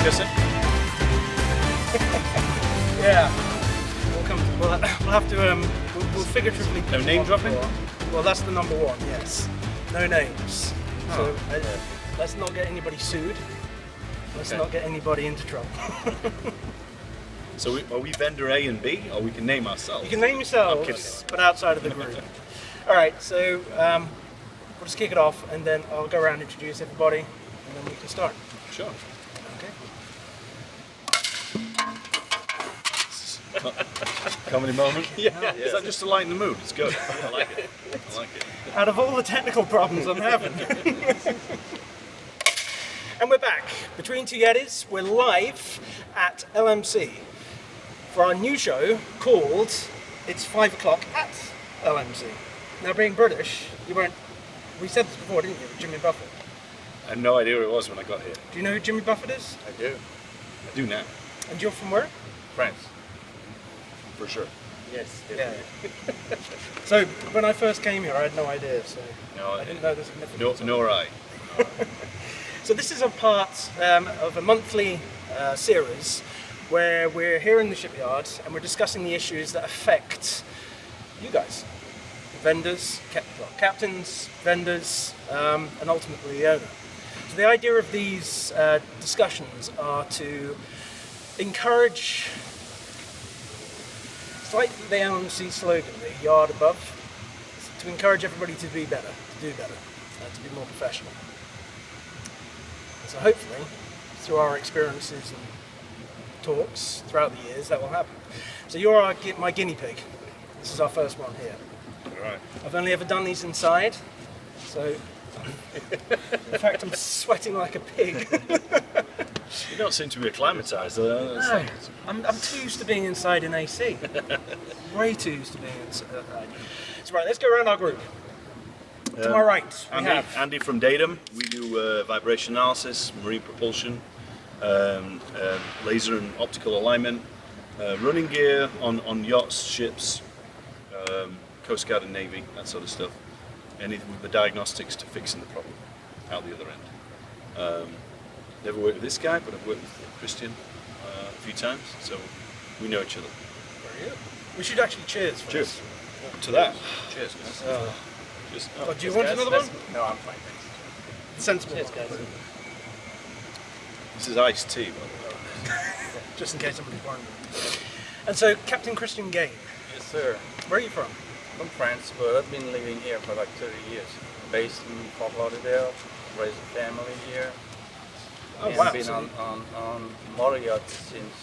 kissing? Yeah. We'll have to, we'll figuratively... No name dropping? Well, that's the number one, yes. No names. Oh, So let's not get anybody sued. Let's Okay. not get anybody into trouble. So are we vendor A and B, or we can name ourselves? You can name I'm yourselves, kidding. but outside of the group. All right, so we'll just kick it off, and then I'll go around and introduce everybody, and then we can start. Sure. Okay. Comedy moment? Yeah. Is that just to lighten the mood? It's good. I like it. I like it. Out of all the technical problems I'm having. And we're back. Between Two Yetis, we're live at LMC for our new show called It's 5 o'clock at LMC. Now, being British, you weren't... We said this before, didn't you? Jimmy Buffett. I had no idea who it was when I got here. Do you know who Jimmy Buffett is? I do. I do now. And you're from where? France. For sure. Yes, Yeah. definitely. So, when I first came here, I had no idea, so No, I didn't know the significance. Nor I. So this is a part of a monthly series where we're here in the shipyard and we're discussing the issues that affect you guys, vendors, captains, vendors, and ultimately the owner. So the idea of these discussions are to encourage, it's like the LMC slogan, the yard above, to encourage everybody to be better, to do better, to be more professional. So hopefully, through our experiences and talks throughout the years, that will happen. So you're my guinea pig. This is our first one here. All right. I've only ever done these inside, so in fact I'm sweating like a pig. You don't seem to be acclimatised. No, I'm too used to being inside in AC. Way too used to being inside. So right, let's go around our group. To my right, we have... Andy from Nadam. We do vibration analysis, marine propulsion, laser and optical alignment, running gear on yachts, ships, Coast Guard and Navy, that sort of stuff. Anything with the diagnostics to fixing the problem out the other end. Never worked with this guy, but I've worked with Christian a few times, so we know each other. Very good. We should actually cheers for Cheers. this. To that. Cheers, guys. Just, Oh, do you want another one? No, I'm fine, thanks. Sensible. Cheers, guys. This is iced tea, by the way. Just in case somebody's wondering. And so, Captain Christian Gain, Yes, sir. where are you from? From France, but I've been living here for like 30 years. Based in Fort Lauderdale, raised a family here. Oh, and wow. been So- on motor yachts since,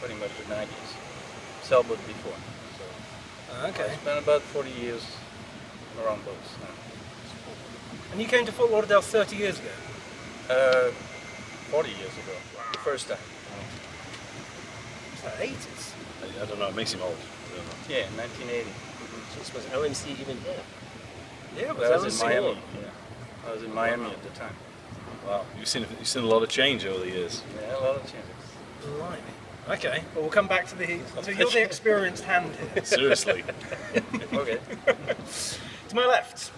pretty much the 90s. Sailboat before. So Okay. I spent about 40 years around boats now. And you came to Fort Lauderdale 30 years ago? 40 years ago, the first time. It's like 80s. I don't know, it makes him old. I don't know. Yeah, 1980. So was LMC even here? Yeah, it I was was in LMC. Miami. Yeah. I was in Miami at the time. Wow, you've seen a lot of change over the years. Yeah, a lot of changes. Blimey. Okay, well we'll come back to the... So you're the experienced hand here. Seriously. Okay. To my left,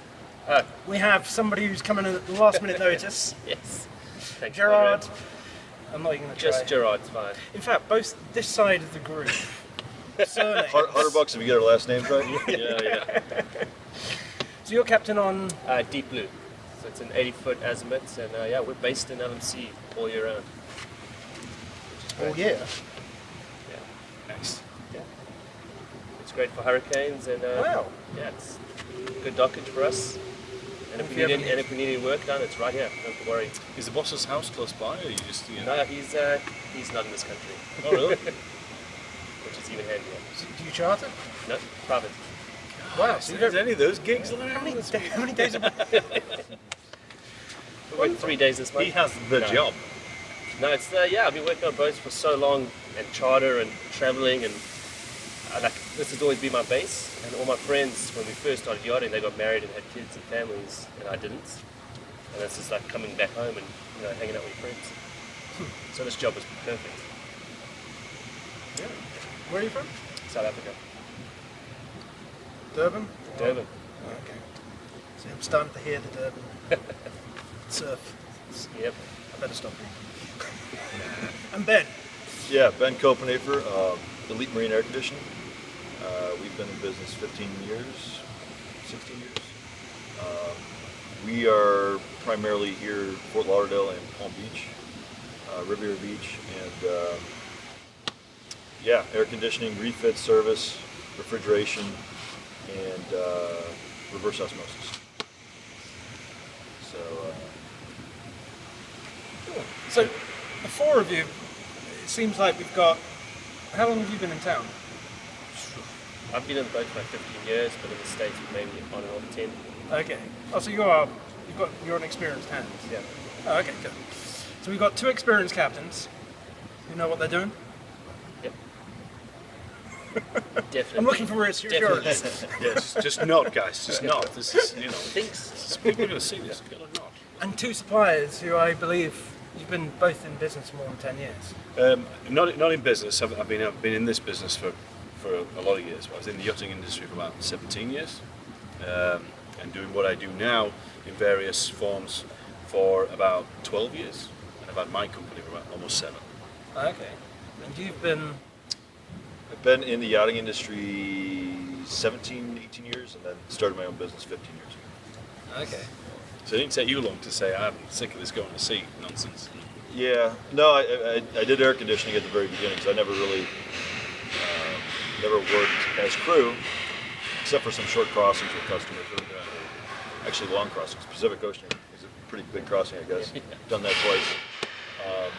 we have somebody who's coming in at the last minute notice. Yes. Thanks, Gerard. Conrad. I'm not even going to try. Just Gerard's fine. In fact, both this side of the group. Surnames. $100 if you get our last names right. Yeah. So you're captain on... Deep Blue. So it's an 80-foot azimuth, and yeah, we're based in LMC all year round. Oh yeah. Yeah. Nice. It's great for hurricanes, and Wow. yeah, it's good dockage for us. And if we need any work done, it's right here. Don't worry. Is the boss's house close by, or you just? No, he's not in this country, Oh really? which is even handier. So do you charter? No, private. Wow. So you Is don't... any of those gigs How allowed? many days a We worked 3 days this month. He has the No. job. No, it's yeah. I've been working on boats for so long, and charter and traveling, and this has always been my base. And all my friends, when we first started yachting, they got married and had kids and families, and I didn't. And it's just like coming back home and hanging out with your friends. So this job was perfect. Yeah. Where are you from? South Africa, Durban? Durban. Oh, okay. See, I'm starting to hear the Durban surf. Yep. I better stop here. And Ben. Yeah, Ben Copenhaver, Elite Marine Air Conditioning. We've been in business 15 years, 16 years. We are primarily here Fort Lauderdale and Palm Beach, Riviera Beach, and yeah, air conditioning, refit service, refrigeration, and reverse osmosis. So, So, the four of you, it seems like we've got. How long have you been in town? I've been in the boat for like 15 years, but in the States maybe on and off 10. Okay. Oh, so you're an experienced hand. Yeah. Oh, okay, good. So we've got two experienced captains who know what they're doing. Yep. Definitely. I'm looking for reassurance. Yeah, just nod, guys. Just nod. This is, you know, Thinks. people are going to see this. You've got to nod. And two suppliers who I believe you've been both in business for more than 10 years. Not in business. I've been in this business for a lot of years. I was in the yachting industry for about 17 years, and doing what I do now in various forms for about 12 years. And I've had my company for about almost 7. Okay. And you've been. I've been in the yachting industry 17, 18 years, and then started my own business 15 years ago. Okay. So it didn't take you long to say I'm sick of this going to sea nonsense. Yeah, no, I did air conditioning at the very beginning, because I never really, never worked as crew, except for some short crossings with customers, or actually long crossings. Pacific Ocean is a pretty big crossing, I guess. Done that twice.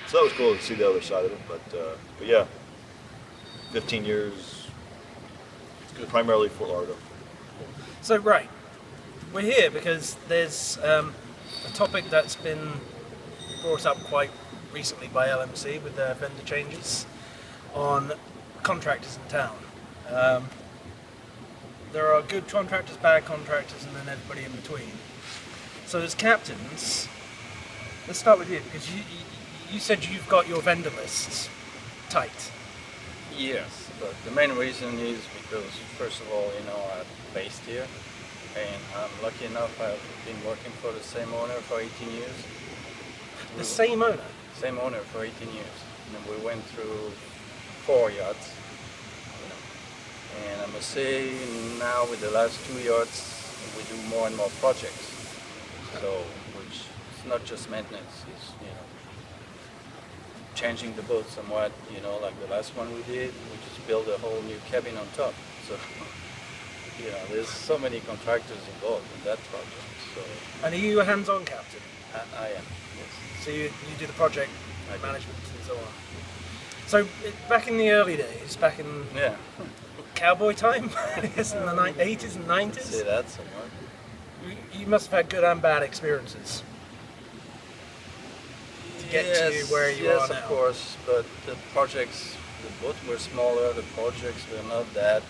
So that was cool to see the other side of it, but yeah, 15 years, primarily Fort Lauderdale. So, right. We're here because there's a topic that's been brought up quite recently by LMC with their vendor changes on contractors in town. There are good contractors, bad contractors, and then everybody in between. So as captains, let's start with you, because you said you've got your vendor lists tight. Yes, but the main reason is because, first of all, I'm based here, and I'm lucky enough I've been working for the same owner for 18 years. The same owner? Same owner for 18 years. And we went through 4 yachts. And I must say, now with the last 2 yachts, we do more and more projects. So, which is not just maintenance, it's, changing the boat somewhat, like the last one we did, we just built a whole new cabin on top. So, there's so many contractors involved in that project. So, And are you a hands-on captain? I am, yes. So you do the project I do. management and so on. So back in the early days, back in Yeah, cowboy time, I guess in the 80s and 90s, say that somewhat. you must have had good and bad experiences to get to where you are yes, now. of course, but the projects, the boats were smaller, the projects were not that,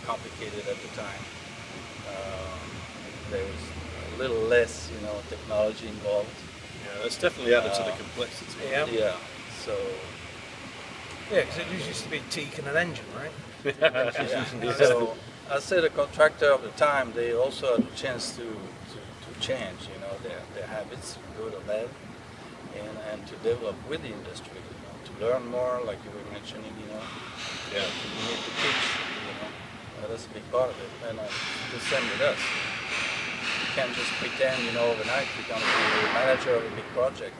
complicated at the time. There was a little less, technology involved. Yeah, that's definitely added to the complexity. Yeah. Yeah, so, Yeah, because it used to be teak and an engine, right? yeah. So, I say the contractor of the time, they also had a chance to change, their habits, good or bad, and to develop with the industry, to learn more, like you were mentioning, Yeah. you need to teach, that's a big part of it, and the same with us. You can't just pretend, overnight you're going to be the manager of a big project.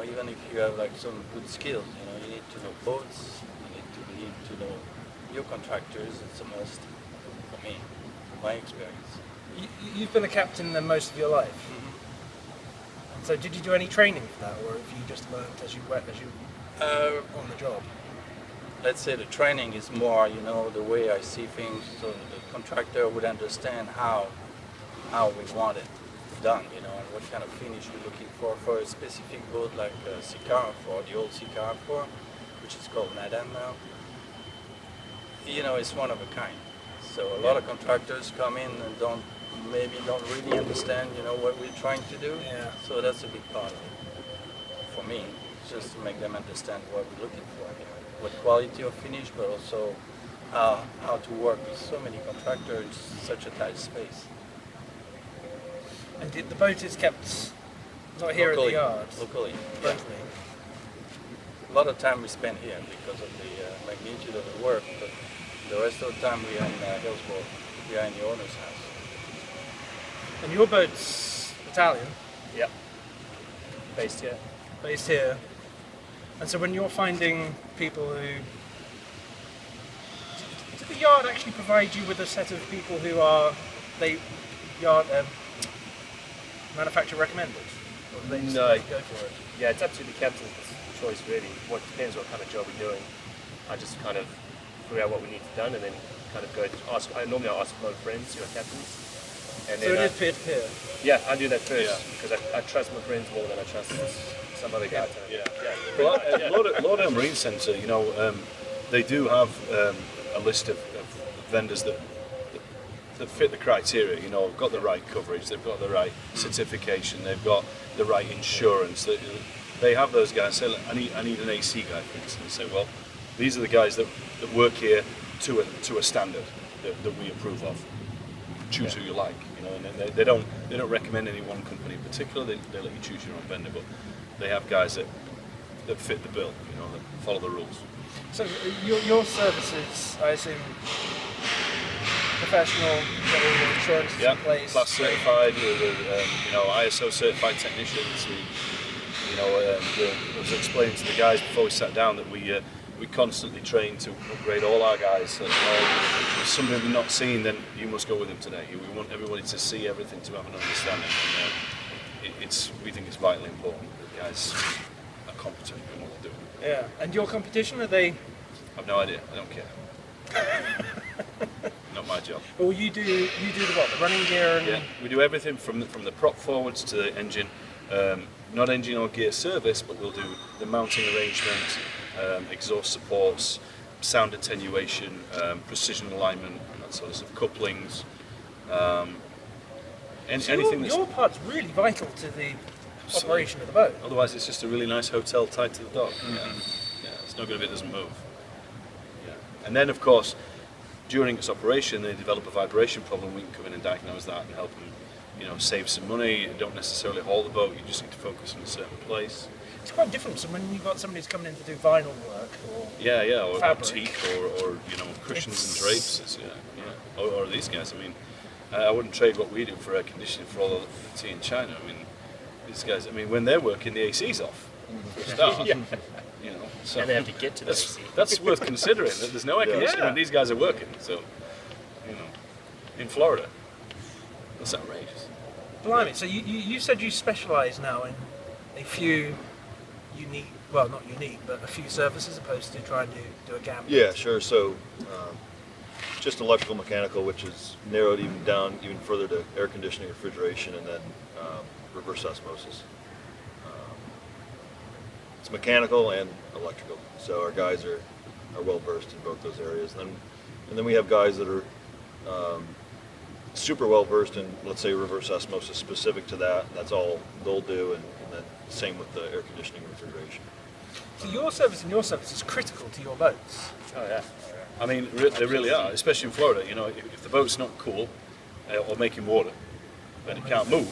Even if you have like some good skills, you need to know boats, you need to know your contractors. It's a must for me, from my experience. You've been a captain then most of your life. Mm-hmm. So did you do any training for that, or have you just learned as you went, on the job? Let's say the training is more, the way I see things, so the contractor would understand how we want it done, and what kind of finish we're looking for a specific boat like Sikara 4, the old Sikara 4, which is called Nadam now. It's one of a kind. So a lot of contractors come in and don't really understand, what we're trying to do. Yeah. So that's a big part of it for me, just to make them understand what we're looking for. What quality of finish, but also how to work with so many contractors in such a tight space. And the boat is kept Not here locally, at the yard. Locally. Locally. A lot of time we spend here because of the magnitude of the work, but the rest of the time we are in Hillsborough. We are in the owner's house. And your boat's Italian, Yep. Based here. based here. And so when you're finding people who... Did the yard actually provide you with a set of people who are manufacturer recommended? Or do they just No. let you go for it? Yeah, it's up to the captain's choice really. What depends what kind of job we're doing. I just kind of figure out what we need done and then kind of go ask. Normally I ask my friends who are captains. And So then it is peer to peer. yeah, I do that first Yeah. because I trust my friends more than I trust some other guy. Yeah. Well, Well, Lauderdale Marine Center, they do have a list of vendors that fit the criteria. Got the right coverage, they've got the right certification, they've got the right insurance. They have those guys say, "Look, I need an AC guy," for instance. Say, "Well, these are the guys that work here to a standard that we approve of. Choose who you like." And they don't recommend any one company in particular. They let you choose your own vendor, but they have guys that fit the bill. That follow the rules. So your services, I assume, professional, you've got all your insurance in place. Class certified, ISO certified technicians. I was explaining to the guys before we sat down that we constantly train to upgrade all our guys. So, if something we've not seen, then you must go with them today. We want everybody to see everything, to have an understanding. And, we think it's vitally important that guys are competent in what they're doing. Yeah. And your competition, are they? I've no idea. I don't care. Not my job. Well, you do the what? The running gear and. Yeah, we do everything from the prop forwards to the engine. Not engine or gear service, but we'll do the mounting arrangement, exhaust supports, sound attenuation, precision alignment, that sort of stuff, couplings, So anything your part's really vital to the operation of the boat. Otherwise, it's just a really nice hotel tied to the dock. Yeah, it's not good if it doesn't move. Yeah. And then, of course, during its operation, they develop a vibration problem. We can come in and diagnose that and help them, save some money. You don't necessarily haul the boat. You just need to focus on a certain place. It's quite different from when you've got somebody who's coming in to do vinyl work or Or fabric. teak, or cushions and drapes. Or these guys. I wouldn't trade what we do for air conditioning for all the tea in China. These guys. When they're working, the AC's off. For a start. So and they have to get to the AC. that's worth considering. That there's no air conditioning when these guys are working. So, in Florida, that's outrageous. Blimey, so you said you specialise now in a few unique, well not unique, but a few services opposed to trying to do a gamut. Yeah, sure. So just electrical mechanical, which is narrowed even further to air conditioning, refrigeration, and then reverse osmosis. It's mechanical and electrical. So our guys are well versed in both those areas. And then we have guys that are super well versed in, let's say, reverse osmosis specific to that. That's all they'll do, and then same with the air conditioning and refrigeration. So your service is critical to your boats. Oh yeah. They really are, especially in Florida. If the boat's not cool or making water, then it can't move.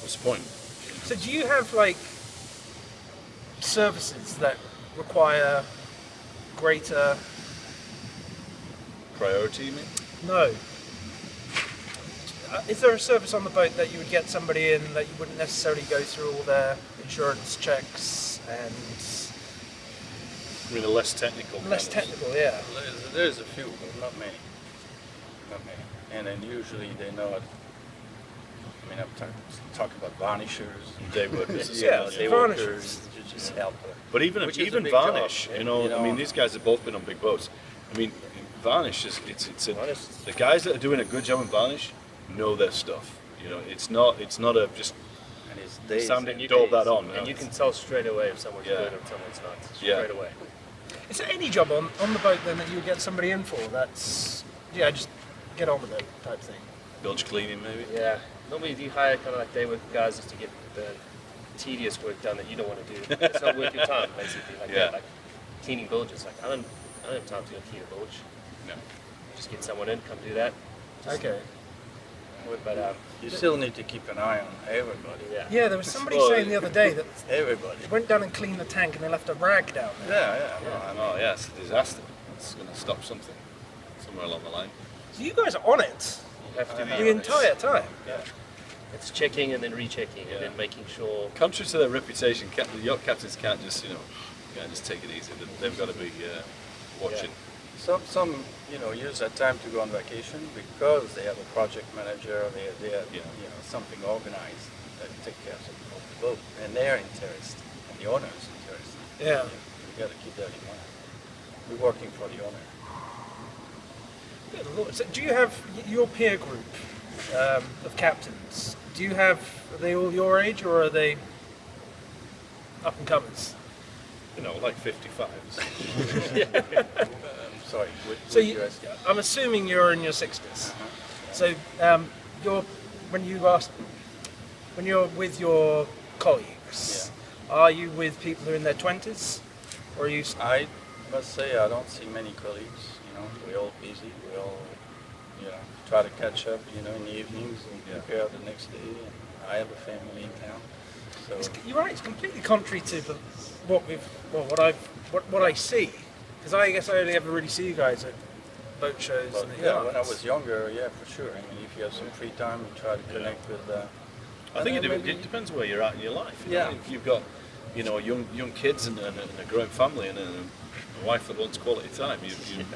What's the point? So do you have services that require greater? Priority, you mean? No. Is there a service on the boat that you would get somebody in that you wouldn't necessarily go through all their insurance checks and The less technical. less technical? Yeah. There's a few, but not many. And then usually they know it. I'm talking about varnishers. Day workers. Day varnishers. workers. You just help. But Which is a even big varnish, job. these guys have both been on big boats. Varnish is Varnish. the guys that are doing a good job in varnish know their stuff. It's not a just And it's days. sanding You daub can- that on. And you can tell straight away if someone's Yeah. good and someone's not. Yeah. Straight away. Is there any job on the boat then that you would get somebody in for that's just get on with it type thing? bilge cleaning maybe. Yeah. Normally you hire kind of like day work guys just to get the tedious work done that you don't want to do. It's not worth your time, basically. Like cleaning bilges. I don't have time to go clean a bilge. No. Just get someone in, come do that. Okay. But You still need to keep an eye on everybody. Yeah. Yeah, there was somebody Well, saying the other day that Everybody. they went down and cleaned the tank and they left a rag down there. Yeah. No, I mean, Oh yeah, it's a disaster. It's going to stop something somewhere along the line. So you guys are on it You have to be the entire time. It's checking and then rechecking and then making sure. Contrary to their reputation, the yacht captains can't just can't just take it easy. They've got to be watching. some use that time to go on vacation because they have a project manager, they have something organized that take care of the boat, and they're interested, and the owner's interested. Yeah. You got to keep that in mind. We're working for the owner. Good Lord. So do you have your peer group of captains? Are they all your age or are they up and comers? Like 55s. Sorry. So I'm assuming you're in your 60s. So when you're with your colleagues, are you with people who are in their 20s, or are you? I must say I don't see many colleagues. We're all busy. We all try to catch up. In the evenings and prepare the next day. And I have a family in town. So You're right. It's completely contrary to what I see, because I guess I only ever really see you guys at boat shows. but, And when I was younger, for sure. I mean, if you have some free time, you try to connect with. I think and then it depends where you're at in your life. Yeah. If you've got young kids and a growing family and a wife that wants quality time, you ain't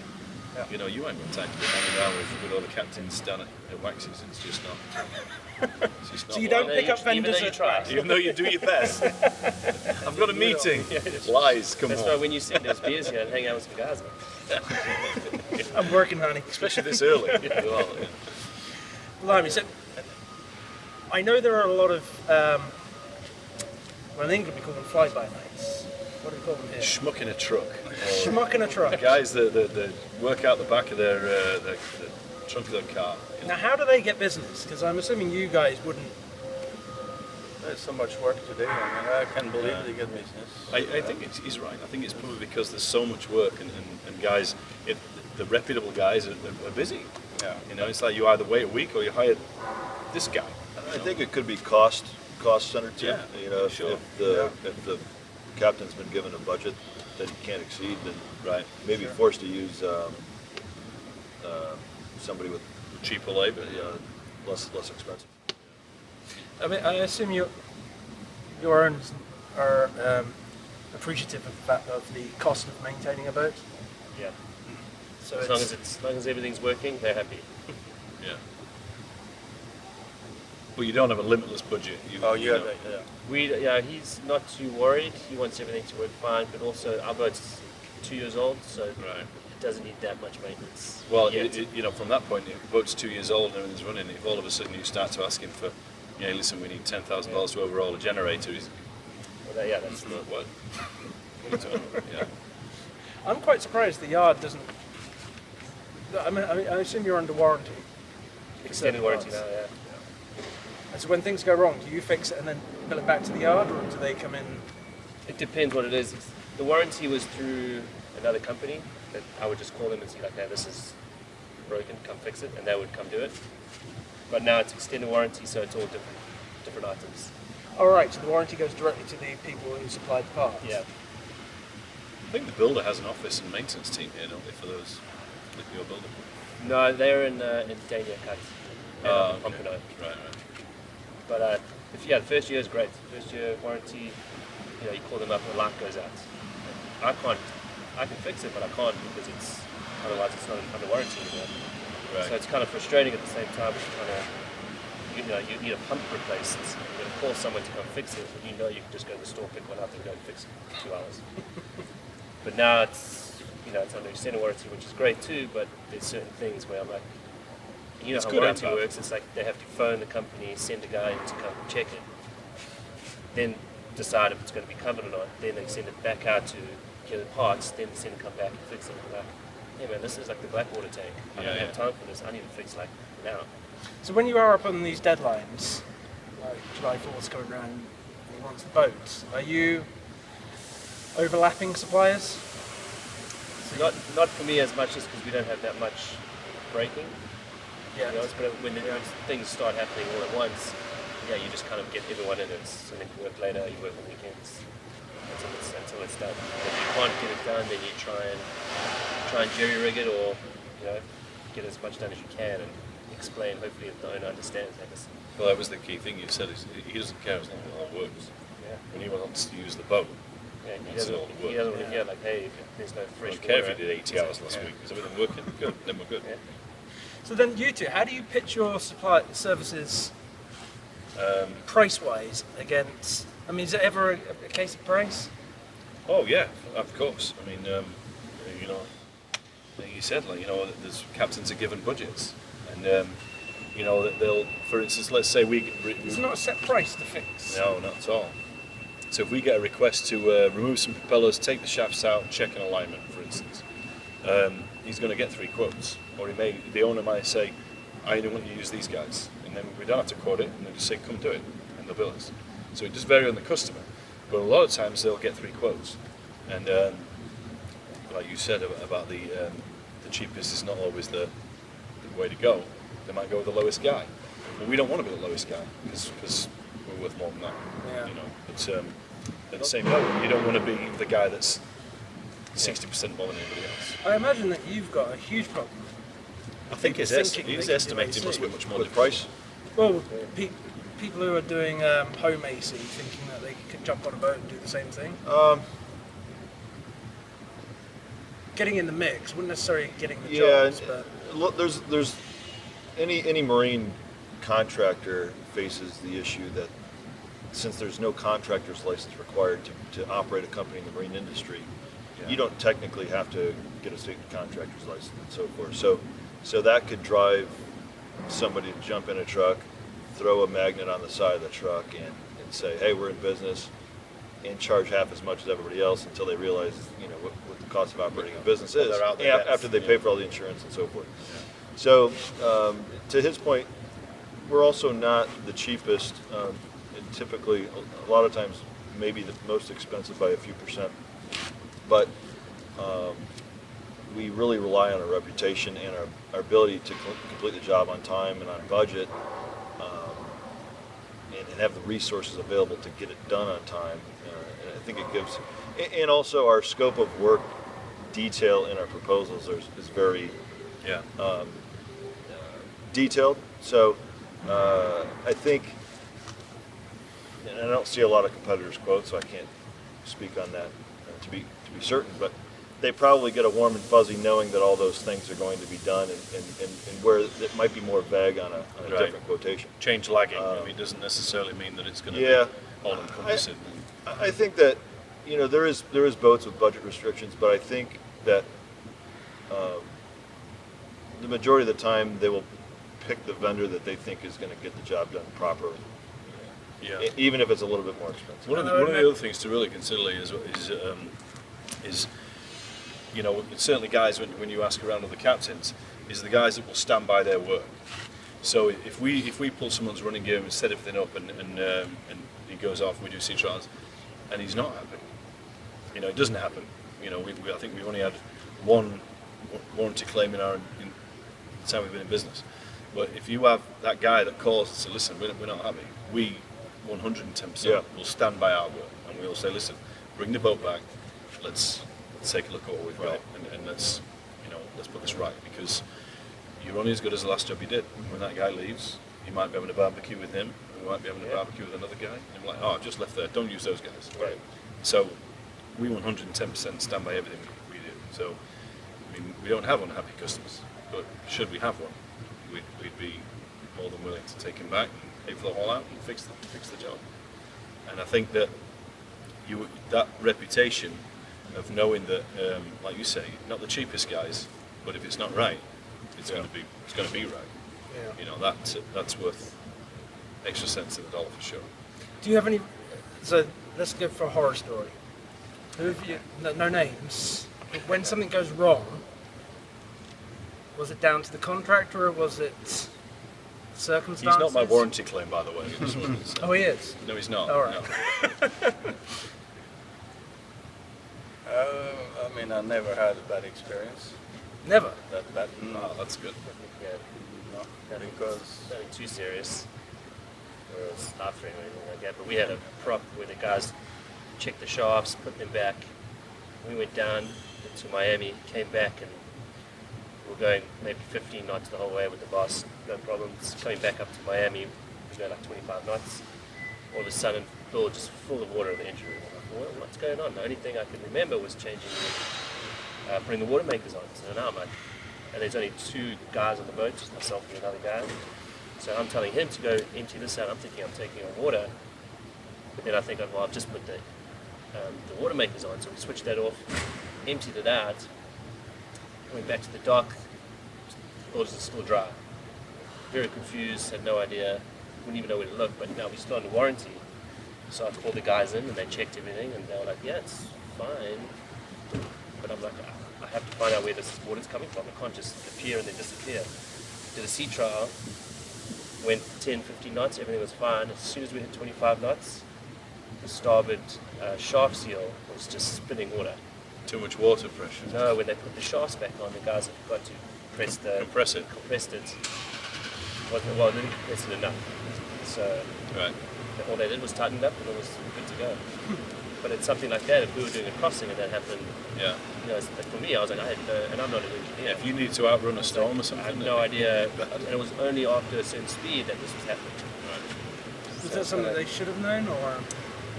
got time to be hanging around with all the captains down at Waxy's. It's just not. It's just not So you don't worth pick up Even though vendors you at try. it. Even though you do your best. I've got a meeting. Lies, come That's on. why when you sit there's beers here and hang out with some guys. I'm working, honey. Especially this early. Well, yeah. Blimey, so I know there are a lot of, in England we call them fly-by-nights. What do we call them here? Schmuck in a truck. Schmuck in a truck. Guys that work out the back of their the trunk of their car. Now, how do they get business? Because I'm assuming you guys wouldn't. There's so much work today. I mean, I can't believe they get business. I think he's right. I think it's probably because there's so much work and guys, the reputable guys are busy. Yeah. It's like you either wait a week or you hire this guy. I think it could be cost centered too. Yeah, sure. If the captain's been given a budget that he can't exceed, then maybe forced to use somebody with Cheaper labour. less expensive. I mean, I assume your owners are appreciative of the cost of maintaining a boat. Yeah. So As long as everything's working, they're happy. Yeah. Well, you don't have a limitless budget. He's not too worried. He wants everything to work fine, but also our boat's 2 years old, so it doesn't need that much maintenance. Well, yet. from that point, if the boat's 2 years old and everything's running, if all of a sudden you start to ask him for, listen, we need $10,000 to overhaul a generator, That's not what? What are you talking about? Yeah. I'm quite surprised the yard doesn't. I mean, I assume you're under warranty. extended warranty now. Yeah. And so when things go wrong, do you fix it and then bill it back to the yard, or do they come in? It depends what it is. The warranty was through another company that I would just call them and say, hey, this is broken, come fix it, and they would come do it. But now it's extended warranty, so it's all different items. All right, so the warranty goes directly to the people who supplied the parts. Yeah. I think the builder has an office and maintenance team here, don't they, for those, like your builder? No, they're in Dania Cut. Okay. Right. But the first year is great. First year warranty, you call them up and the light goes out. I can fix it, but I can't because otherwise it's not under warranty anymore. Right. So it's kind of frustrating at the same time. You need a pump replaced. You're going to call someone to come fix it, and you can just go to the store, pick one up, and go and fix it in 2 hours. But now it's under extended warranty, which is great too. But there's certain things where I'm like, It's how good warranty and bad. works. It's like they have to phone the company, send a guy in to come check it, then decide if it's going to be covered or not. Then they send it back out to get the parts. Then they send it come back and fix it. I'm like, hey man, this is like the Blackwater tank. I don't have time for this. I need to fix like now. So when you are up on these deadlines, like July 4th's coming around and he wants the boat, are you overlapping suppliers? Not for me as much as because we don't have that much braking. Yeah. You know, but when things start happening all at once, yeah, you just kind of get everyone in it, and then you work later, you work on weekends until it's done. If you can't get it done, then you try and jerry rig it, or you know, get as much done as you can and explain. Hopefully, the owner understands that. Well, that was the key thing you said. Is he doesn't care as long as it all works. Yeah. When he wants to use the boat, Yeah, that's all the work. he doesn't want to hear like, hey, there's no I fresh don't care water. if you did 80 hours last week. Is everything working? Good. Then we're good. Yeah. So then you two, how do you pitch your supply services price-wise against, I mean, is it ever a case of price? Oh yeah, of course. I mean, you know, like you said, like, you know, there's captains are given budgets, and you know that they'll, for instance, let's say It's not a set price to fix. no, not at all. So if we get a request to remove some propellers, take the shafts out, check an alignment, for instance, he's going to get 3 quotes, or the owner might say, I only want you to use these guys, and then we don't have to quote it, and they just say, come do it, and they'll bill us. So it does vary on the customer, but a lot of times they'll get 3 quotes, and like you said about the cheapest is not always the way to go. They might go with the lowest guy, but we don't want to be the lowest guy because we're worth more than that. Yeah. You know, but at the same time, you don't want to be the guy that's 60% more than anybody else. I imagine that you've got a huge problem. I think his thinking that estimating you must be AC. much more With difficult. price? Well, people who are doing home AC thinking that they could jump on a boat and do the same thing. Getting in the mix, wouldn't necessarily getting the Yeah, jobs, but look, there's any marine contractor faces the issue that since there's no contractor's license required to operate a company in the marine industry, you don't technically have to get a state contractor's license and so forth. So that could drive somebody to jump in a truck, throw a magnet on the side of the truck, and say, hey, we're in business, and charge half as much as everybody else until they realize, you know, what the cost of operating a business is, they're out their depth. after they pay for all the insurance and so forth. So, to his point, we're also not the cheapest, and typically, a lot of times, maybe the most expensive by a few percent, but we really rely on our reputation and our ability to complete the job on time and on budget, and have the resources available to get it done on time. And I think it gives, and also our scope of work detail in our proposals is very Yeah. detailed. So I think, and I don't see a lot of competitors' quotes, so I can't speak on that to be certain, but they probably get a warm and fuzzy knowing that all those things are going to be done, and where it might be more vague on a Right. different quotation. Change lagging. I mean, it doesn't necessarily mean that it's going to Yeah. be all encompassing. I think that, you know, there is boats with budget restrictions, but I think that the majority of the time they will pick the vendor that they think is going to get the job done properly, Yeah. even if it's a little bit more expensive. One of the other things to really consider is you know, certainly guys, when you ask around other captains, is the guys that will stand by their work. So if we pull someone's running gear and set everything up and he goes off and we do sea trials and he's not happy, you know, it doesn't happen. You know, I think we've only had one warranty claim in the time we've been in business. But if you have that guy that calls and says, listen, we're not happy, we 110% will stand by our work, and we'll say, listen, bring the boat back, let's take a look at what we've got, and let's put this right, because you're only as good as the last job you did. When that guy leaves, you might be having a barbecue with him, and we might be having a barbecue with another guy, and we're like, oh, I've just left there, don't use those guys. Right. So we 110% stand by everything we do. So, I mean, we don't have unhappy customers, but should we have one, we'd be more than willing to take him back and pay for the haul out and fix the job. And I think that that reputation of knowing that, like you say, not the cheapest guys, but if it's not right, it's going to be right. yeah. You know, that's worth extra cents in the dollar for sure. Do you have any? So let's go for a horror story. Who have you? No names. But when something goes wrong, was it down to the contractor or was it circumstances? He's not my warranty claim, by the way. This one is, Oh, he is. no, he's not. All right. No. I mean, I never had a bad experience. Never. That Oh, that's good. Yeah. know, Nothing, because nothing too serious, or it was after or anything like that. But we had a prop where the guys checked the shafts, put them back. We went down to Miami, came back, and we were going maybe 15 knots the whole way with the boss, no problems. Coming back up to Miami, we go like 25 knots. All of a sudden, Bill just full of water in the engine room. I'm like, what's going on? The only thing I could remember was changing, putting the water makers on. So now I'm like, and there's only 2 guys on the boat, just myself and another guy. So I'm telling him to go empty this out. I'm thinking I'm taking on water, but then I think, well, I've just put the water makers on, so we switched that off, emptied it out, went back to the dock. The waters are still dry. Very confused, had no idea, wouldn't even know where to look. But now we're still under warranty, so I called the guys in and they checked everything, and they were like, "Yeah, it's fine." But I'm like, I have to find out where this water's coming from. It can't just appear and then disappear. Did a sea trial, went 10, 15 knots, everything was fine. As soon as we hit 25 knots, the starboard shaft seal was just spinning water. Too much water pressure. No, when they put the shafts back on, the guys had got to compressed it. Well, they didn't compress it enough. So Right. all they did was tighten it up and it was good to go. But it's something like that, if we were doing a crossing and that happened, Yeah. you know, for me, I was like, I had no, and I'm not an engineer. If you need to outrun a storm or I something, had no idea, and it was only after a certain speed that this was happening. Was that something that they should have known, or?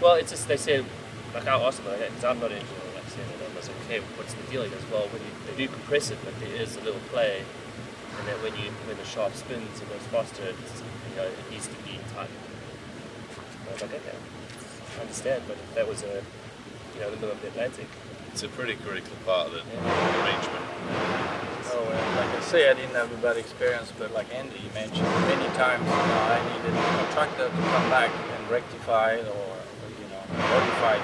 Well, it's just, they said, like I asked them, because I'm not an engineer, like I said, and I was like, okay, what's the deal? He goes, well, they do compress it, but there is a little play, and that when the shaft spins and goes faster, it needs to be tight. And I was like, okay, I understand, but if that was in the middle of the Atlantic. it's a pretty critical part of the arrangement. oh, like I say, I didn't have a bad experience, but like Andy mentioned, many times I needed a contractor to come back and rectify or modify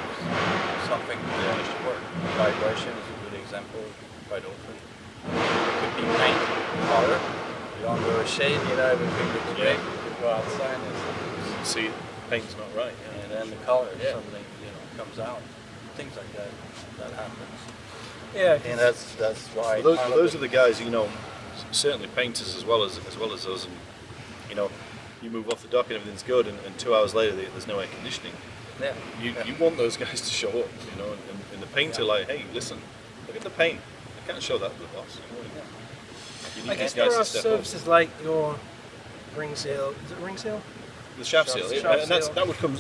something to finish the work. Vibration is a good example, quite often. It could be paint, color. You don't go a shade, everything looks great. You go outside and See, paint's not right. and then the color Yeah. suddenly comes out. Things like that happens. Yeah. And that's why Those are the guys, certainly painters as well as us, and you move off the dock and everything's good, and 2 hours later there's no air conditioning. yeah. You want those guys to show up, and the painter like, hey, listen, look at the paint. I can't show that to the boss. You need I guess these guys there to are step services like your ring seal. Is it ring seal? up. The shaft seal, Shaft and seal.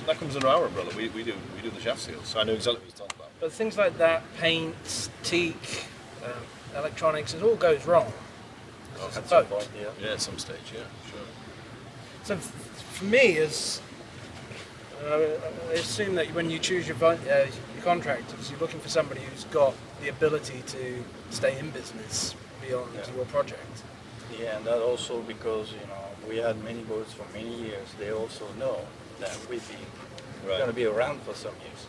that comes under our umbrella. We do the shaft seal, so I know exactly what you're talking about. But things like that, paint, teak, electronics, it all goes wrong. It's a At some boat. point, yeah. Yeah, at some stage, yeah, sure. So for me, I assume that when you choose your contractors, you're looking for somebody who's got the ability to stay in business beyond your project. Yeah, and that also because we had many boats for many years. They also know that we've been going to be around for some years,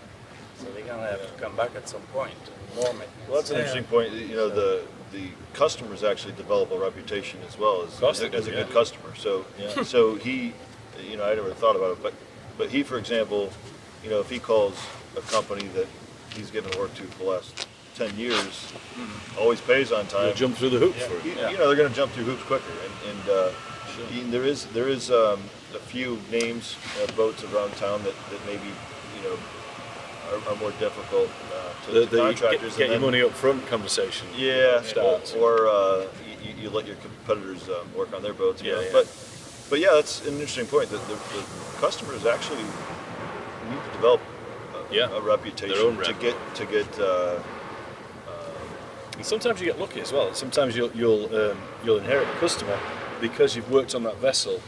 so they're going to have to come back at some point. More maintenance. Well, that's an interesting point. The customers actually develop a reputation as well as a good customer. So so he, I never thought about it, but he, for example, if he calls a company that he's given work to for the last 10 years, always pays on time. They'll jump through the hoops for it. They're going to jump through hoops quicker, and there is a few names of boats around town that maybe are more difficult to contractors. Get your money up front conversation. Yeah, starts. or you let your competitors work on their boats. Yeah. But yeah, that's an interesting point. The customers actually need to develop a reputation Their own rep. to get. And sometimes you get lucky as well. Sometimes you'll inherit a customer because you've worked on that vessel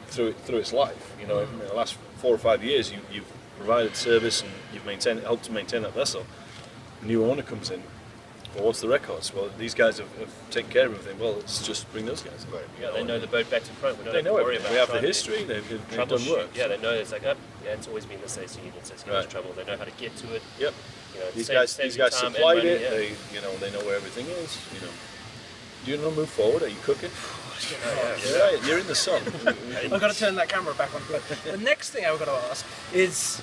through its life. In the last 4 or 5 years, you've provided service and you've helped to maintain that vessel. A new owner comes in. Well, what's the records? Well, these guys have taken care of everything. Well, let's just bring those guys in. Right. Yeah, they know the boat back to front. We don't They have to know worry everything. about We have the trying to history. They've done troubleshoot. work. Yeah, they know it's like, it's always been this way, so you need to get into trouble. They know how to get to it. Yep. These saves guys you time and supplied money, it. yeah. They know where everything is. Do you want to move forward? Are you cooking? Yeah. You're in the sun. I've got to turn that camera back on. But the next thing I've got to ask is,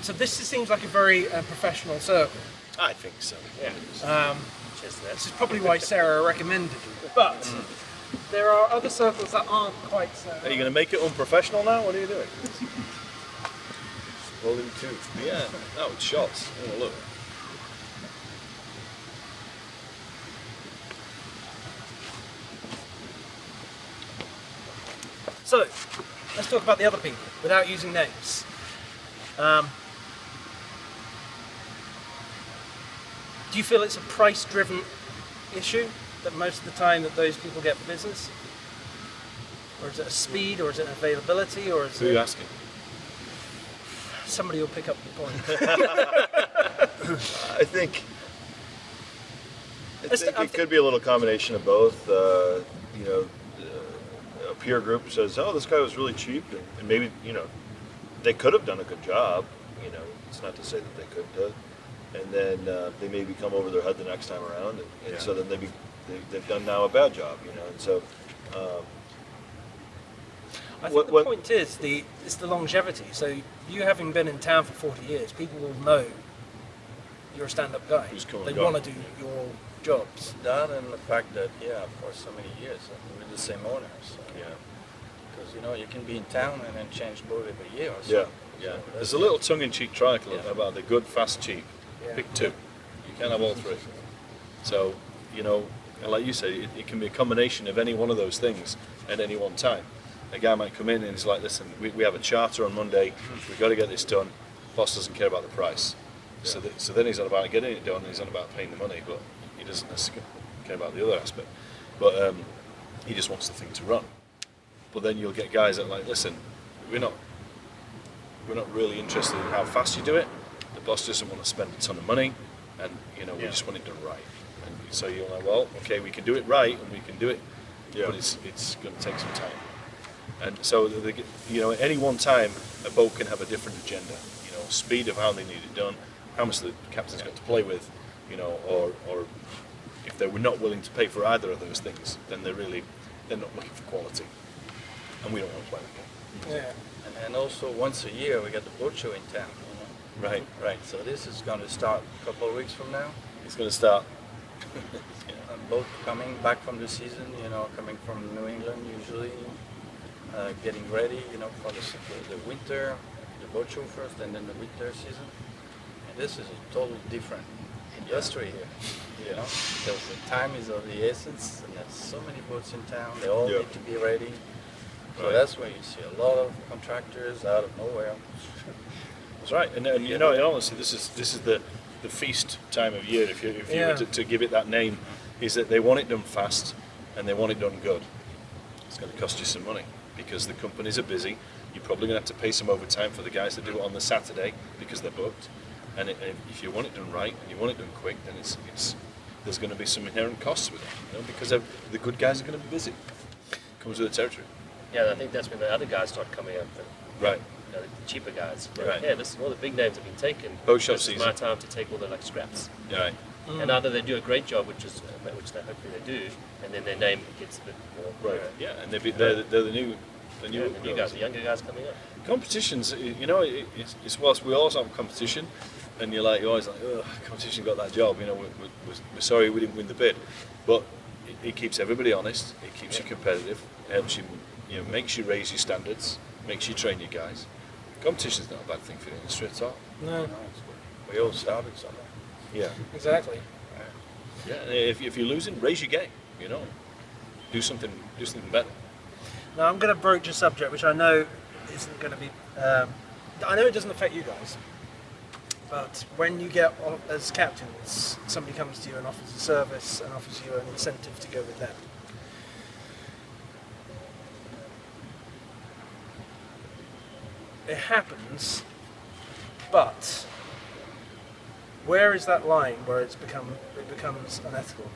so this seems like a very professional circle. I think so. Yeah. This is probably why Sarah recommended you. But there are other circles that aren't quite so. Are you going to make it unprofessional now? What are you doing? Rolling two. Yeah. No, it's shots. Oh, look. So, let's talk about the other people without using names. Do you feel it's a price-driven issue that most of the time that those people get business? Or is it a speed, or is it an availability, or is Who are it... you asking? Somebody will pick up the point. I think it could be a little combination of both. You know, a peer group says, "Oh, this guy was really cheap," and maybe they could have done a good job. You know, it's not to say that they couldn't. And then they maybe come over their head the next time around, and so then they've done now a bad job. You know, and so. I think the point is it's the longevity. So you having been in town for 40 years, people will know you're a stand-up guy. They want to do your jobs. That and the fact that, for so many years, we're the same owners. So. Yeah. Because, you can be in town and then change boat every year or so. Yeah. So There's a little tongue-in-cheek triangle about the good, fast, cheap. Yeah. Pick two. You can't have all three. So, and like you say, it can be a combination of any one of those things at any one time. A guy might come in and he's like, listen, we have a charter on Monday, we've got to get this done. Boss doesn't care about the price. Yeah. So then he's on about getting it done, and he's on about paying the money, but he doesn't necessarily care about the other aspect. But he just wants the thing to run. But then you'll get guys that are like, listen, we're not really interested in how fast you do it. The boss doesn't want to spend a ton of money, and we just want it done right. And so you're like, well, okay, we can do it right, and we can do it, but it's going to take some time. And so, at any one time, a boat can have a different agenda. Speed of how they need it done, how much the captain's got to play with, or if they were not willing to pay for either of those things, then they're not looking for quality, and we don't want to play that game. Yeah. And also once a year we get the boat show in town. Right. So this is going to start a couple of weeks from now. It's going to start. Boat coming back from the season, coming from New England usually. Getting ready, for the winter, the boat show first, and then the winter season. And this is a totally different industry here, because the time is of the essence, and there's so many boats in town. They all need to be ready. So that's where you see a lot of contractors out of nowhere. That's right, and honestly, this is the feast time of year. If you were to give it that name, is that they want it done fast and they want it done good. It's going to cost you some money, because the companies are busy. You're probably going to have to pay some overtime for the guys that do it on the Saturday because they're booked. And if you want it done right and you want it done quick, then there's going to be some inherent costs with it, because the good guys are going to be busy. Comes with the territory. Yeah, I think that's when the other guys start coming up. Right. The cheaper guys. Right. Yeah, all the big names have been taken. Boat show This is season. my time to take all the scraps. Right. And either they do a great job, which they hopefully they do, and then their name gets a bit more. Right. Yeah, and they're the new guys, the younger guys coming up. Competitions, it's whilst we always have competition, and you're always like, oh, competition got that job. We're sorry we didn't win the bid, but it keeps everybody honest. It keeps you competitive. It helps you, makes you raise your standards, makes you train your guys. Competition's not a bad thing for the industry at all. No. We all started somewhere. Yeah. Exactly. Yeah. And if you're losing, raise your game. Do something better. Now I'm going to broach a subject which I know isn't going to be. I know it doesn't affect you guys, but when you get as captains, somebody comes to you and offers a service and offers you an incentive to go with them. It happens, but where is that line where it becomes unethical?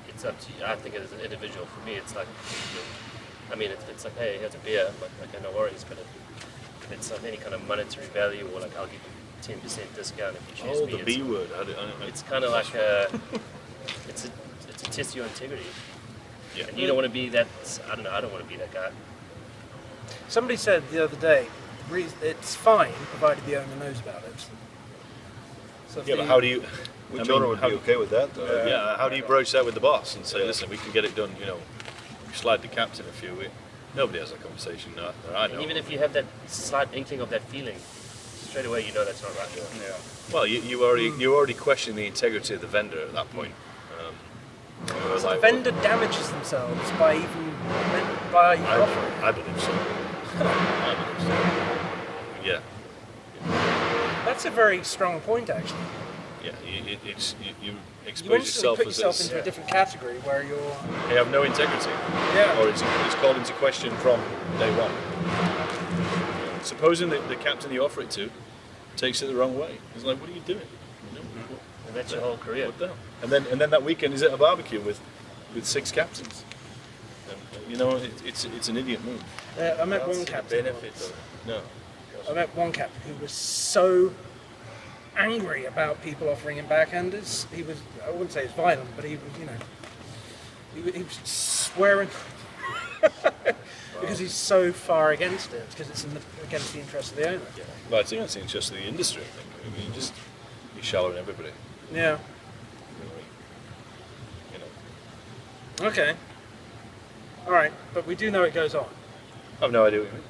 It's up to you. I think as an individual, for me, it's like, if it's like, hey, here's a beer, I'm like, okay, no worries. But if it's of any kind of monetary value, or like, I'll give you 10% discount if you choose me. The B word. It's kind of like it's a test of your integrity. Yeah. And you don't want to be that. I don't want to be that guy. Somebody said the other day, it's fine provided the owner knows about it. So But how do you? Which owner would be okay with that, though? How do you broach that with the boss and say, listen, we can get it done, slide the captain a few. Nobody has a conversation that I know. And even if you have that slight inkling of that feeling, straight away you know that's not right. Yeah. Well, you already question the integrity of the vendor at that point. So the vendor damages themselves by even offering. I believe so. I believe so. Yeah. That's a very strong point, actually. Yeah. You You expose instantly yourself put as yourself into a different category where you're. you have no integrity. Yeah. Or it's called into question from day one. Supposing the captain you offer it to takes it the wrong way. He's like, what are you doing? You know, And that's your whole career. what the hell? And then that weekend is at a barbecue with 6 captains. And, you know, it's an idiot move. I met That's one the captain. benefit of it. No. I met one captain who was so angry about people offering him backhanders. He was, I wouldn't say he was violent, but he was, you know, he was swearing because he's so far against it, because it's against the interest of the owner. Well, it's against the interest of the industry, I think. I mean, you're shallowing everybody. Yeah. You know. Okay. All right, but we do know it goes on. I have no idea what you mean.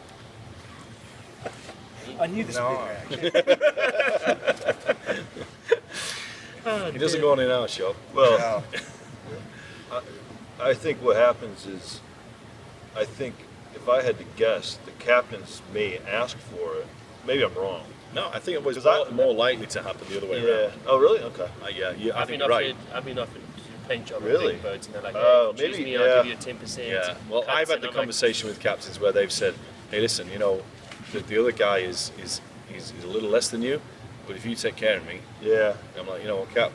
I knew this No. would be a reaction. Oh, He doesn't dear. go on in our shop. Well, I think what happens is, I think if I had to guess, the captains may ask for it. Maybe I'm wrong. No, I think it was 'Cause more likely to happen the other way Yeah. around. Oh, really? Okay. Yeah, I I've think been you're right. offered to paint job Really? on big boats, and they're like, Oh, hey, choose maybe, me, yeah. I'll give you a 10%. Yeah. Well, cuts, I've had and the I'm like, conversation with captains where they've said, "Hey, listen, you know, the other guy is a little less than you, but if you take care of me," Yeah. I'm like, you know what, Cap,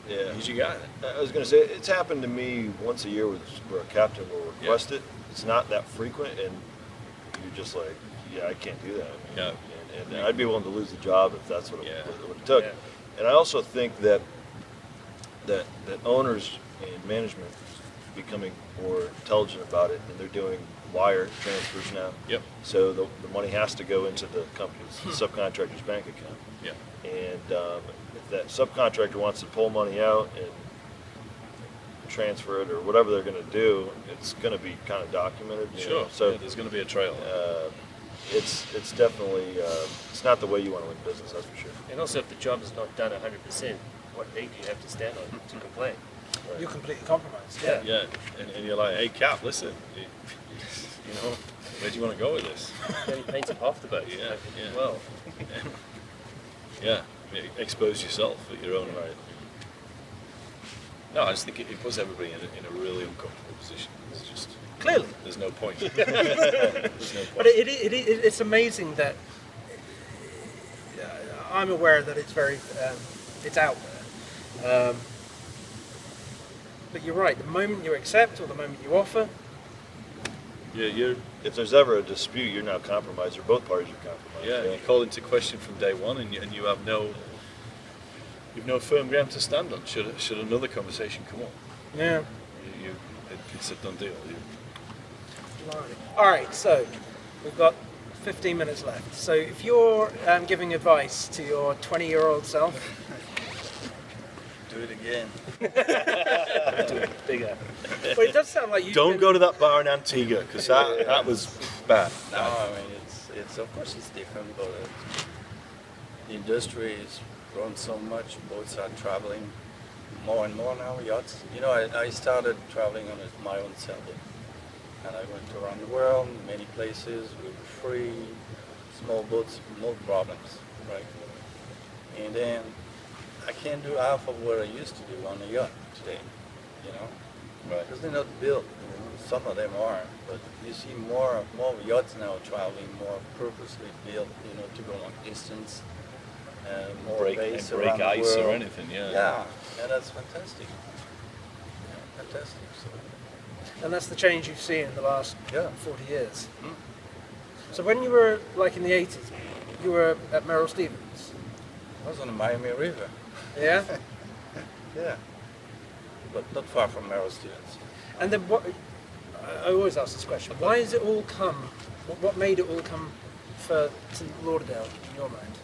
Yeah. he's your guy. I was going to say, it's happened to me once a year where a captain will request it. It's not that frequent, and you're just like, yeah, I can't do that. Yeah. And I'd be willing to lose the job if that's what it, Yeah. what it took. Yeah. And I also think that owners and management is becoming more intelligent about it, and they're doing wire transfers now. Yep. So the money has to go into the company's subcontractor's bank account. Yeah. And if that subcontractor wants to pull money out and transfer it or whatever they're going to do, it's going to be kind of documented. you know. Sure. So yeah, there's going to be a trail. it's definitely it's not the way you want to win business. That's for sure. And also, if the job is not done 100%, what leg do you have to stand on to complain? You're completely compromised. Yeah. Yeah. And you're like, hey, Cap, listen, you know, where do you want to go with this? You only painted half the boat. Yeah, Like, yeah. Well, Yeah. Expose yourself at your own right. No, I just think it puts everybody in a really uncomfortable position. It's just Clearly. there's no point. There's no point. But it's amazing that I'm aware that it's very it's out there. But you're right. The moment you accept or the moment you offer, you're If there's ever a dispute, you're now compromised, or both parties are compromised. yeah, you're called into question from day one, and you have no firm ground to stand on. Should another conversation come up, yeah. it's a done deal. All right. So we've got 15 minutes left. So if you're giving advice to your 20-year-old self, Do it again. do it bigger. well, it does sound like you Don't go to that bar in Antigua because that was bad. No, I mean it's of course it's different, but the industry is grown so much. Boats are traveling more and more now. Yachts. You know, I started traveling on my own sailboat, and I went around the world, many places. We were free, small boats, no problems, right? And then I can't do half of what I used to do on a yacht today, you know, because they're not built. You know? Some of them are, but you see more yachts now traveling, more purposely built, you know, to go long distance, more break base around the ice or world. anything. Yeah. Yeah, and that's fantastic. Yeah, fantastic. So, and that's the change you've seen in the last Yeah. 40 years. So when you were like in the 80s, you were at Merrill Stevens. I was on the Miami River. Yeah. Yeah, but not far from Merrill Stevens. And then what? I always ask this question: why has it all come? What made it all come to Lauderdale in your mind?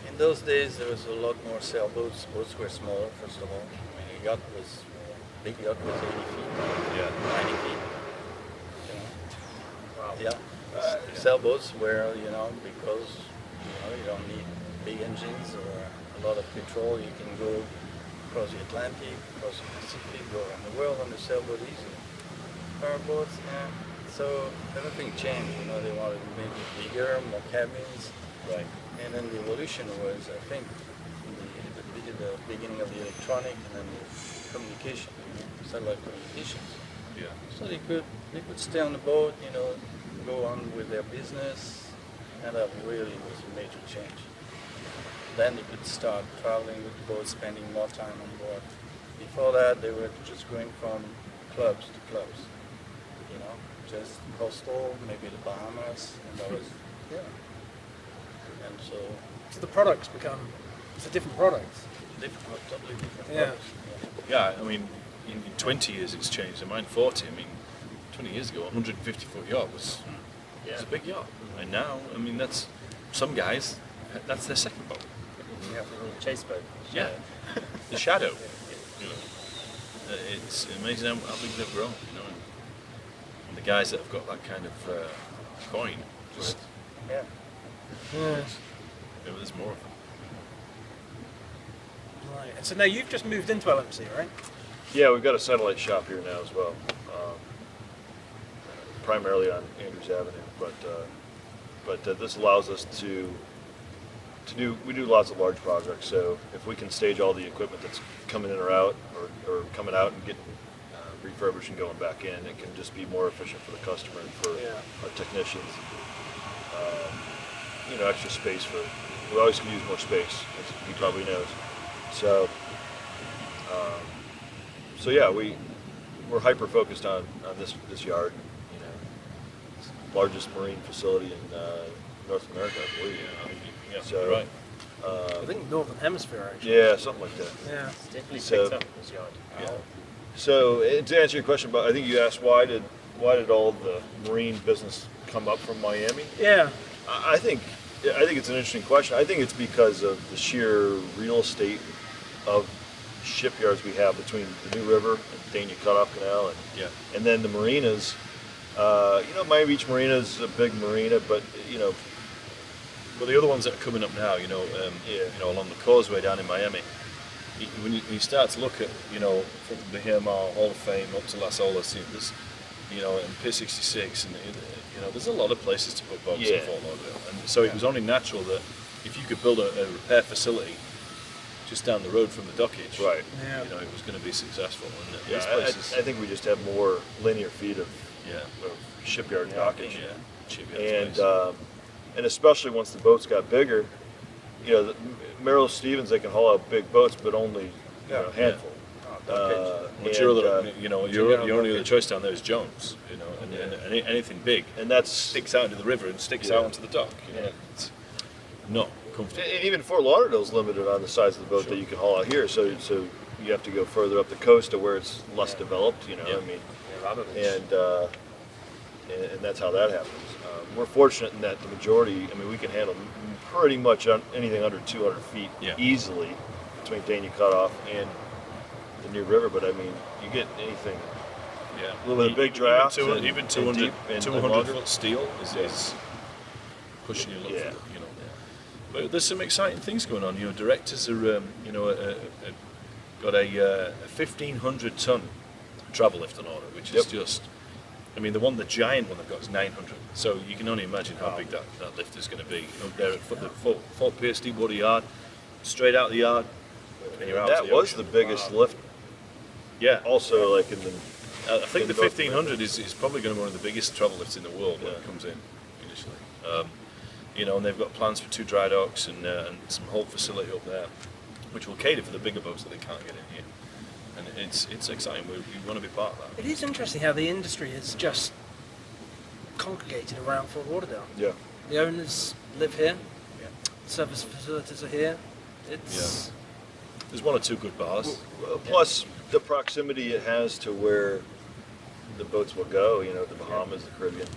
In those days, there was a lot more sailboats. Boats were smaller, first of all. I mean, a yacht was big yacht was 80 feet, Yeah. 90 feet. You know? Wow. Yeah. Sailboats were, because you don't need big engines or a lot of petrol. You can go across the Atlantic, across the Pacific, go around the world on a sailboat easily. Powerboats, yeah. So everything changed. They wanted maybe bigger, more cabins. Right. And then the evolution was, I think, the beginning of the electronic and then the communication, satellite communications. Yeah. So they could stay on the boat, go on with their business, and that really was a major change. Then they could start traveling with the boat, spending more time on board. Before that, they were just going from clubs to clubs, just coastal, maybe the Bahamas, and that was, And so the products it's a different product. totally different Yeah. products. Yeah, I mean, in 20 years it's changed. In mine 40, I mean, 20 years ago, a 150-foot yacht was a big yacht. And now, I mean, that's, some guys, that's their second boat. Yeah. Chase boat. Yeah. The Shadow. It's amazing how big they've grown, And the guys that have got that kind of coin, just, Yeah. Yeah. there's more of them. Right. And so now you've just moved into LMC, right? Yeah, we've got a satellite shop here now as well, primarily on Andrews Avenue. But this allows us to we do lots of large projects. So if we can stage all the equipment that's coming in or out, or coming out and getting refurbished and going back in, it can just be more efficient for the customer and for our technicians. Extra space we always can use more space, as he probably knows. So yeah, we're hyper focused on this yard. It's the largest marine facility in North America, I believe. Yeah, So, you're right. I think Northern Hemisphere, actually. Yeah, something like that. Yeah. It's definitely So- picked up in this yard. Yeah. So to answer your question, but I think you asked why did all the marine business come up from Miami? Yeah. I think it's an interesting question. I think it's because of the sheer real estate of shipyards we have between the New River and Dania Cutoff Canal, and then the marinas. Miami Beach Marina is a big marina, but Well, the other ones that are coming up now, along the causeway down in Miami, when you start to look at, from the Hirmar Hall of Fame up to Las Olas, there's, and Pier 66, and there's a lot of places to put boats in Fort Lauderdale, and so it was only natural that if you could build a repair facility just down the road from the dockage, right. Yeah. it was going to be successful. And Yeah, these places, I think we just have more linear feet of shipyard dockage, shipyards, and especially once the boats got bigger, Merrill Stevens, they can haul out big boats, but only a handful. What's and, your other, your only other choice down there is Jones, and anything big and that's sticks out into the river and sticks out onto the dock. It's not comfortable. and even Fort Lauderdale's limited on the size of the boat that you can haul out here. So you have to go further up the coast to where it's less developed. And that's how that happens. We're fortunate in that the majority, we can handle pretty much anything under 200 feet easily between Dania Cutoff and the New River, but you get anything. Yeah, A little bit of big drafts. Even 200, deep and 200 longer. foot steel is pushing you a lot. But there's some exciting things going on. Directors are, got a 1,500 ton travel lift on order, which is just. The giant one they've got is 900. So you can only imagine how big that lift is going to be. There at the Fort Pierce Deepwater Yard, straight out the yard. And you're out to That the was ocean. the biggest lift. Yeah. Also, like in the. I think the in North 1500 is probably going to be one of the biggest travel lifts in the world when it comes in initially. And they've got plans for 2 dry docks and some whole facility up there, which will cater for the bigger boats that they can't get in here. And it's exciting. We want to be part of that. It is interesting how the industry is just congregated around Fort Lauderdale. Yeah. The owners live here. Service facilities are here. It's There's 1 or 2 good bars. Plus the proximity it has to where the boats will go. The Bahamas, the Caribbean.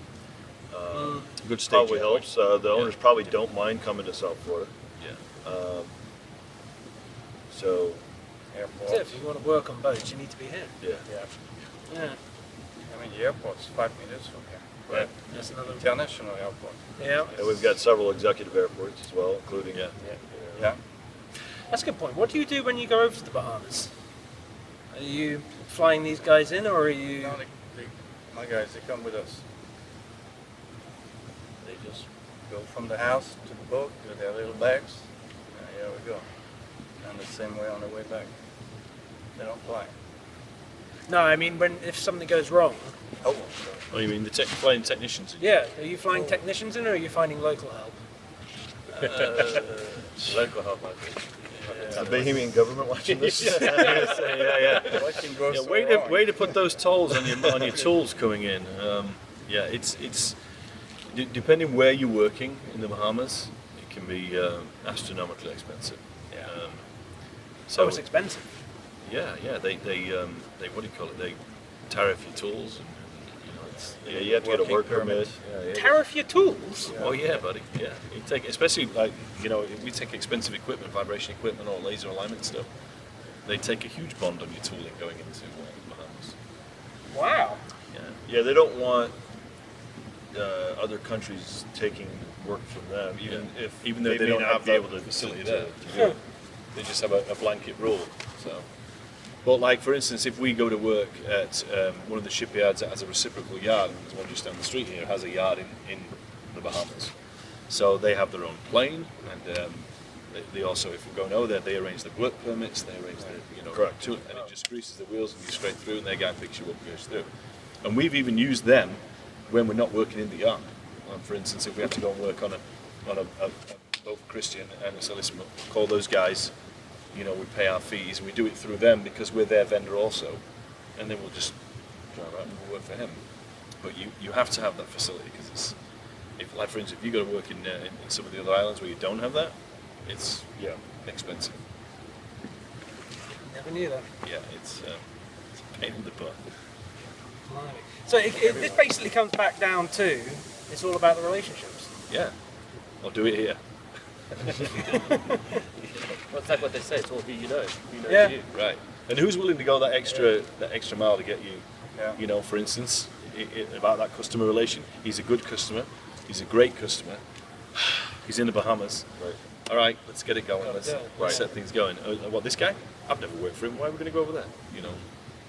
Good stage. Probably helps. The owners probably don't mind coming to South Florida. Yeah. airports. So if you want to work on boats, you need to be here. Yeah. Yeah. Yeah. I mean, the airport's 5 minutes from here. Right. That's another. International airport. Yeah. And we've got several executive airports as well, including Yeah. That's a good point. What do you do when you go over to the Bahamas? Are you flying these guys in, or are you? No, my guys, they come with us. They just go from the house to the boat with their little bags. And here we go. And the same way on the way back. They don't fly. No, I mean if something goes wrong. Oh, Oh, you mean the flying technicians? Yeah. Are you flying technicians in, or are you finding local help? Local help, I think. is the Bahamian government watching this? Yeah. what can go so Way wrong? to put those tolls on your tools coming in. Yeah, it's depending where you're working in the Bahamas, it can be astronomically expensive. Yeah. So it's expensive. Yeah, they what do you call it? They tariff your tools, and you know it's. Yeah, you have to get a Working work permit. permit. Tariff your tools. Oh yeah, buddy. Yeah, you take especially like we take expensive equipment, vibration equipment, or laser alignment stuff. They take a huge bond on your tooling going into the Bahamas. Wow. Yeah. Yeah, they don't want other countries taking work from them, Even though they may don't not have be the able to facility to- there to do it. They just have a blanket rule. So, but like for instance, if we go to work at one of the shipyards that has a reciprocal yard, and there's one just down the street here has a yard in the Bahamas, so they have their own plane, and they also, if we're going over there, they arrange the work permits, they arrange the Correct. and it just greases the wheels and you straight through, and their guy picks you up and goes through. And we've even used them when we're not working in the yard. For instance, if we have to go and work on a both Christian and so listen, we'll call those guys, we pay our fees, and we do it through them because we're their vendor also, and then we'll just drive out and we'll work for him. But you have to have that facility, because like for instance, if you go to work in some of the other islands where you don't have that, it's expensive. Never knew that. Yeah, it's a pain in the butt. Blimey. So this basically comes back down to it's all about the relationships. Yeah, I'll do it here. Well, it's like what they say, it's all who you know. Who knows Yeah. you. Right. And who's willing to go that extra mile to get you? Yeah. For instance, about that customer relation. He's a good customer. He's a great customer. He's in the Bahamas. Right. All right, let's get it going. Gotta Let's do it. let's set things going. What, this guy? I've never worked for him. Why are we going to go over there?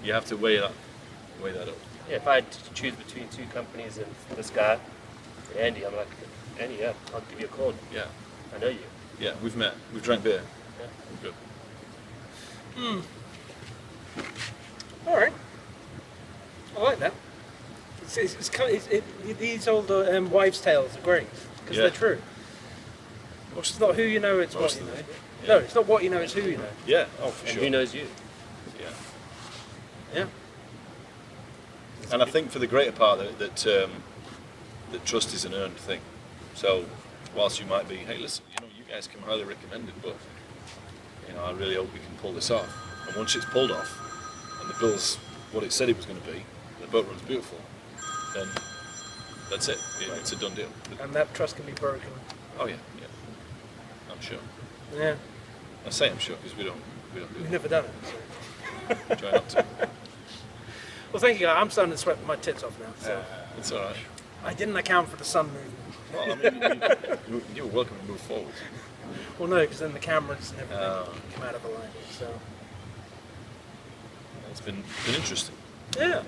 You have to weigh that up. Yeah, if I had to choose between two companies and this guy, Andy, I'm like, Andy, yeah, I'll give you a call. Yeah. I know you. Yeah, we've met. We've drank beer. Yeah. We're good. All right. I like that. These old wives' tales are great because Yeah. they're true. Most It's not who you know, it's what Most you of know. them, yeah. No, it's not what you know, it's who you know. Yeah. Oh, for And sure. who knows you? Yeah. Yeah. And I think for the greater part that trust is an earned thing. So whilst you might be, hey, listen, you guys can highly recommend it, but I really hope we can pull this off. And once it's pulled off, and the bill's what it said it was going to be, the boat runs beautiful, then that's it. It's a done deal. And that trust can be broken. Oh yeah. I'm sure. Yeah. I say I'm sure because we don't do We've it. never done it. So. Try not to. Well, thank you. I'm starting to sweat my tits off now. So. It's all right. I didn't account for the sun movement. Well, I mean, you're welcome to move forward. Well, no, because then the cameras and everything Oh. come out of alignment. So. It's been interesting. Yeah.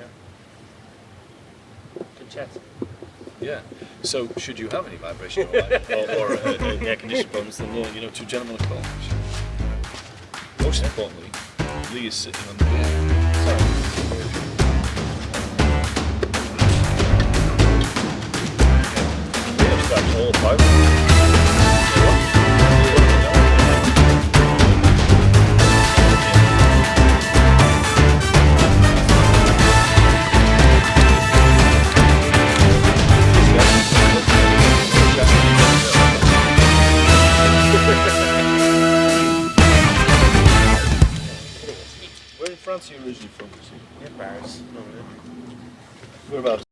Good chat. Yeah. So, should you have any vibration or an air conditioning problems, then two gentlemen are called. Most importantly, Lee is sitting on the beer. Sorry. We have stopped all five. Where in France are you originally from? Yeah, Paris. Whereabouts?